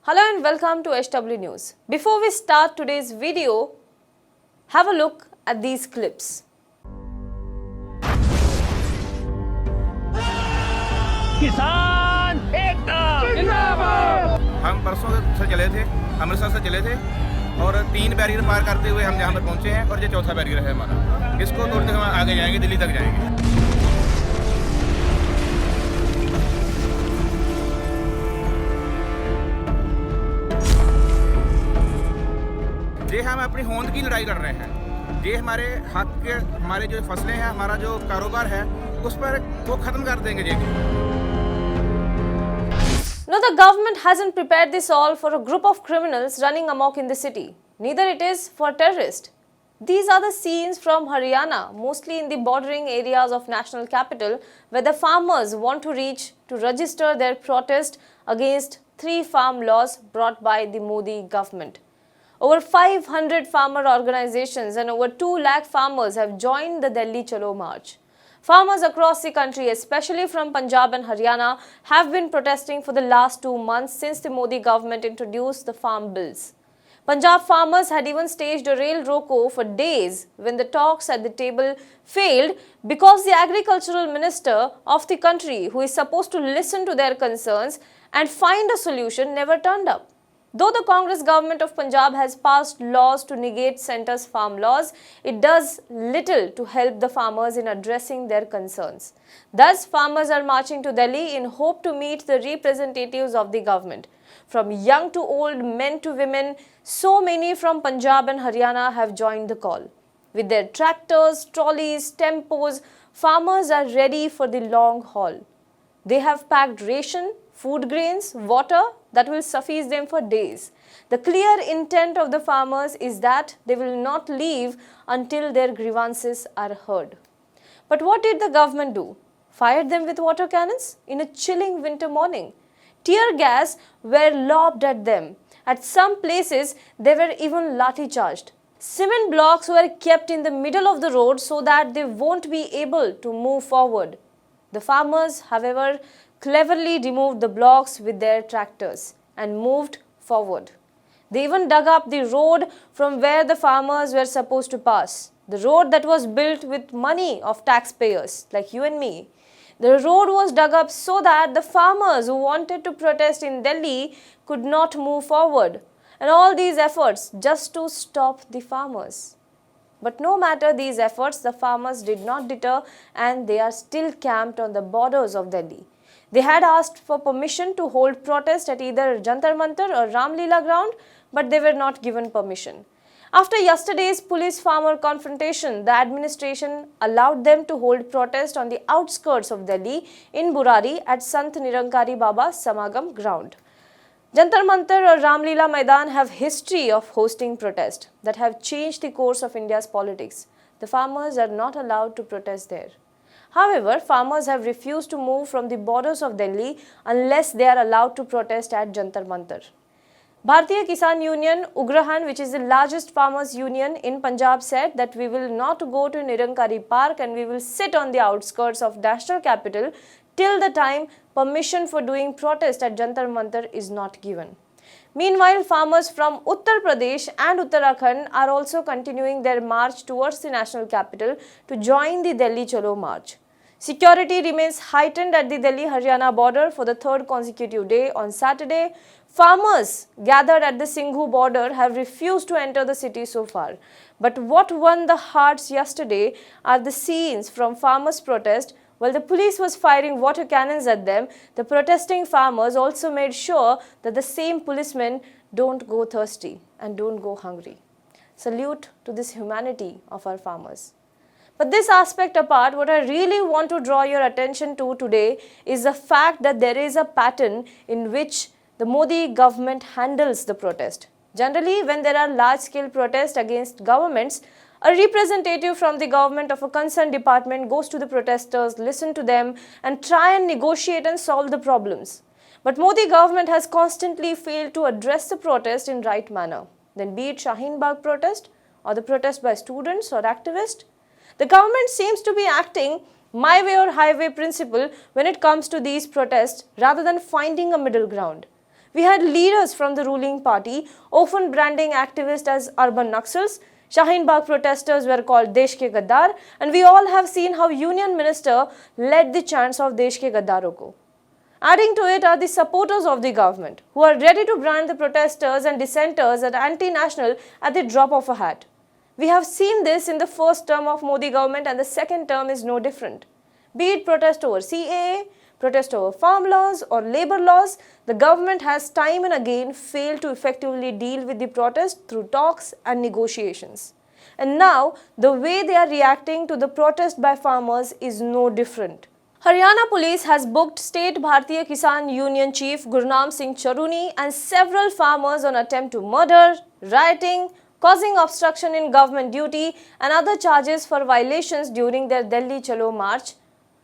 Hello and welcome to HW News. Before we start today's video, have a look at these clips. किसान एकता जिंदाबाद। हम परसों से चले थे, अमृतसर से चले थे और 3 बैरियर पार करते हुए हम यहाँ पर पहुँचे हैं और ये चौथा बैरियर है हमारा। इसको तोड़ते हम आगे जाएंगे, दिल्ली तक जाएंगे। ये हम अपनी होंद की लड़ाई लड़ रहे हैं। ये हमारे हक के, हमारे जो फसलें हैं, हमारा जो कारोबार है, उस पर वो खत्म कर देंगे ये। No, the government hasn't prepared this all for a group of criminals running amok in the city. Neither it is for terrorists. These are the scenes from Haryana, mostly in the bordering areas of national capital, where the farmers want to reach to register their protest against 3 farm laws brought by the Modi government. Over 500 farmer organizations and over 2 lakh farmers have joined the Delhi Chalo March. Farmers across the country, especially from Punjab and Haryana, have been protesting for the last 2 months since the Modi government introduced the farm bills. Punjab farmers had even staged a rail roko for days when the talks at the table failed because the agricultural minister of the country, who is supposed to listen to their concerns and find a solution, never turned up. Though the Congress government of Punjab has passed laws to negate centre's farm laws, it does little to help the farmers in addressing their concerns. Thus, farmers are marching to Delhi in hope to meet the representatives of the government. From young to old, men to women, so many from Punjab and Haryana have joined the call. With their tractors, trolleys, tempos, farmers are ready for the long haul. They have packed ration, food grains, water that will suffice them for days. The clear intent of the farmers is that they will not leave until their grievances are heard. But what did the government do? Fired them with water cannons in a chilling winter morning. Tear gas were lobbed at them. At some places, they were even lathi charged. Cement blocks were kept in the middle of the road so that they won't be able to move forward. The farmers, however, cleverly removed the blocks with their tractors and moved forward. They even dug up the road from where the farmers were supposed to pass. The road that was built with money of taxpayers like you and me. The road was dug up so that the farmers who wanted to protest in Delhi could not move forward. And all these efforts just to stop the farmers. But no matter these efforts, the farmers did not deter and they are still camped on the borders of Delhi. They had asked for permission to hold protest at either Jantar Mantar or Ramlila ground, but they were not given permission. After yesterday's police-farmer confrontation, the administration allowed them to hold protest on the outskirts of Delhi in Burari at Sant Nirankari Baba Samagam ground. Jantar Mantar or Ramlila Maidan have history of hosting protests that have changed the course of India's politics. The farmers are not allowed to protest there. However, farmers have refused to move from the borders of Delhi unless they are allowed to protest at Jantar Mantar. Bharatiya Kisan Union, Ugrahan, which is the largest farmers union in Punjab, said that we will not go to Nirankari Park and we will sit on the outskirts of national capital till the time permission for doing protest at Jantar Mantar is not given. Meanwhile, farmers from Uttar Pradesh and Uttarakhand are also continuing their march towards the national capital to join the Delhi Chalo March. Security remains heightened at the Delhi-Haryana border for the 3rd consecutive day. On Saturday, farmers gathered at the Singhu border have refused to enter the city so far. But what won the hearts yesterday are the scenes from farmers' protest. While the police was firing water cannons at them, the protesting farmers also made sure that the same policemen don't go thirsty and don't go hungry. Salute to this humanity of our farmers. But this aspect apart, what I really want to draw your attention to today is the fact that there is a pattern in which the Modi government handles the protest. Generally, when there are large-scale protests against governments, a representative from the government of a concerned department goes to the protesters, listen to them and try and negotiate and solve the problems. But Modi government has constantly failed to address the protest in right manner. Then be it Shaheen Bagh protest or the protest by students or activists, the government seems to be acting my way or highway principle when it comes to these protests rather than finding a middle ground. We had leaders from the ruling party often branding activists as urban Naxals. Shaheen Bagh protesters were called Desh ke Gaddar, and we all have seen how Union Minister led the chants of Desh ke Gaddaro ko. Adding to it are the supporters of the government, who are ready to brand the protesters and dissenters as anti-national at the drop of a hat. We have seen this in the first term of Modi government, and the second term is no different. Be it protest over CAA, protest over farm laws or labour laws, the government has time and again failed to effectively deal with the protest through talks and negotiations. And now, the way they are reacting to the protest by farmers is no different. Haryana police has booked State Bharatiya Kisan Union Chief Gurnam Singh Charuni and several farmers on attempt to murder, rioting, causing obstruction in government duty and other charges for violations during their Delhi Chalo March.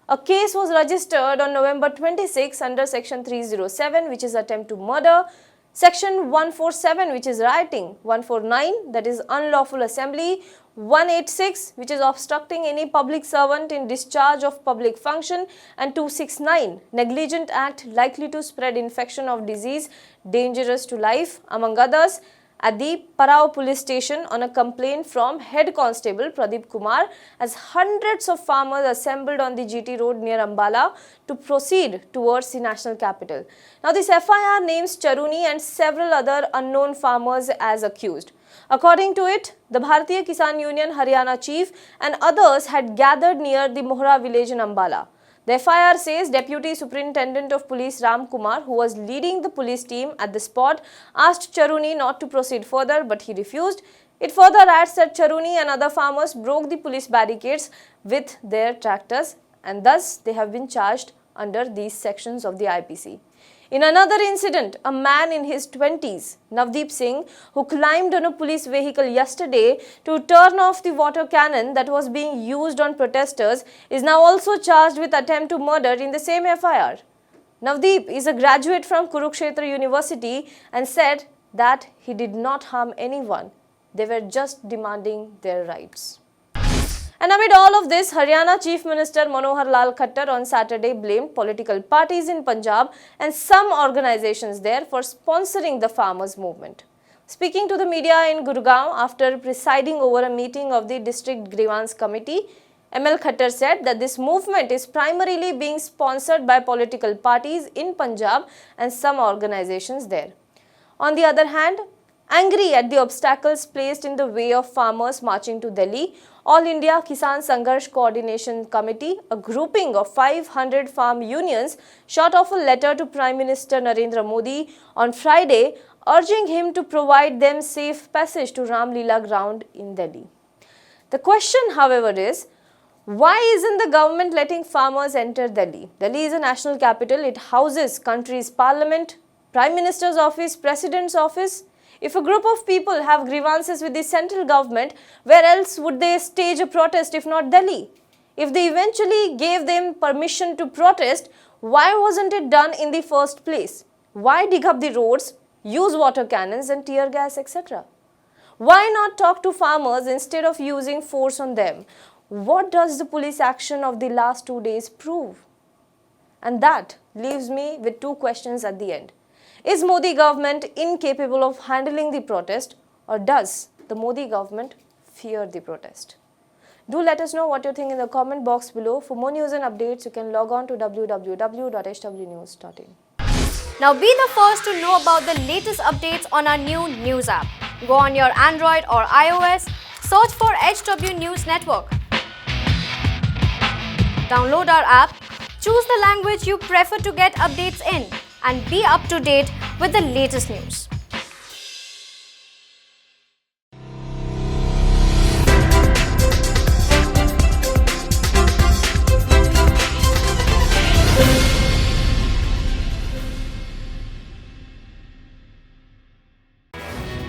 A case was registered on November 26 under Section 307, which is attempt to murder, Section 147, which is rioting, 149, that is unlawful assembly, 186, which is obstructing any public servant in discharge of public function, and 269, negligent act likely to spread infection of disease dangerous to life, among others, at the Parao police station on a complaint from Head Constable Pradeep Kumar, as hundreds of farmers assembled on the GT road near Ambala to proceed towards the national capital. Now this FIR names Charuni and several other unknown farmers as accused. According to it, the Bharatiya Kisan Union Haryana chief and others had gathered near the Mohra village in Ambala. The FIR says Deputy Superintendent of Police Ram Kumar, who was leading the police team at the spot, asked Charuni not to proceed further, but he refused. It further adds that Charuni and other farmers broke the police barricades with their tractors, and thus they have been charged under these sections of the IPC. In another incident, a man in his 20s, Navdeep Singh, who climbed on a police vehicle yesterday to turn off the water cannon that was being used on protesters, is now also charged with attempt to murder in the same FIR. Navdeep is a graduate from Kurukshetra University and said that he did not harm anyone. They were just demanding their rights. And amid all of this, Haryana Chief Minister Manohar Lal Khattar on Saturday blamed political parties in Punjab and some organizations there for sponsoring the farmers' movement. Speaking to the media in Gurgaon after presiding over a meeting of the District Grievance Committee, ML Khattar said that this movement is primarily being sponsored by political parties in Punjab and some organizations there. On the other hand, angry at the obstacles placed in the way of farmers marching to Delhi, All India Kisan Sangharsh Coordination Committee, a grouping of 500 farm unions, shot off a letter to Prime Minister Narendra Modi on Friday, urging him to provide them safe passage to Ram Leela ground in Delhi. The question, however, is, why isn't the government letting farmers enter Delhi? Delhi is a national capital. It houses country's parliament, Prime Minister's office, President's office. If a group of people have grievances with the central government, where else would they stage a protest if not Delhi? If they eventually gave them permission to protest, why wasn't it done in the first place? Why dig up the roads, use water cannons and tear gas, etc.? Why not talk to farmers instead of using force on them? What does the police action of the last 2 days prove? And that leaves me with two questions at the end. Is Modi government incapable of handling the protest, or does the Modi government fear the protest? Do let us know what you think in the comment box below. For more news and updates, you can log on to www.hwnews.in. Now be the first to know about the latest updates on our new news app. Go on your Android or iOS, search for HW News Network. Download our app, choose the language you prefer to get updates in, and be up to date with the latest news.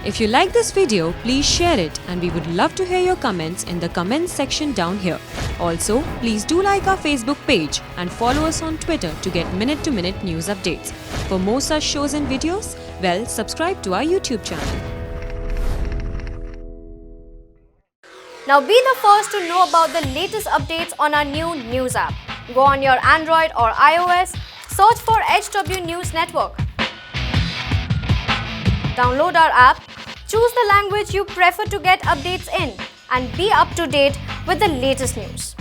If you like this video, please share it, and we would love to hear your comments in the comments section down here. Also, please do like our Facebook page and follow us on Twitter to get minute-to-minute news updates. For more such shows and videos, well, subscribe to our YouTube channel. Now be the first to know about the latest updates on our new news app. Go on your Android or iOS, search for HW News Network. Download our app, choose the language you prefer to get updates in, and be up to date with the latest news.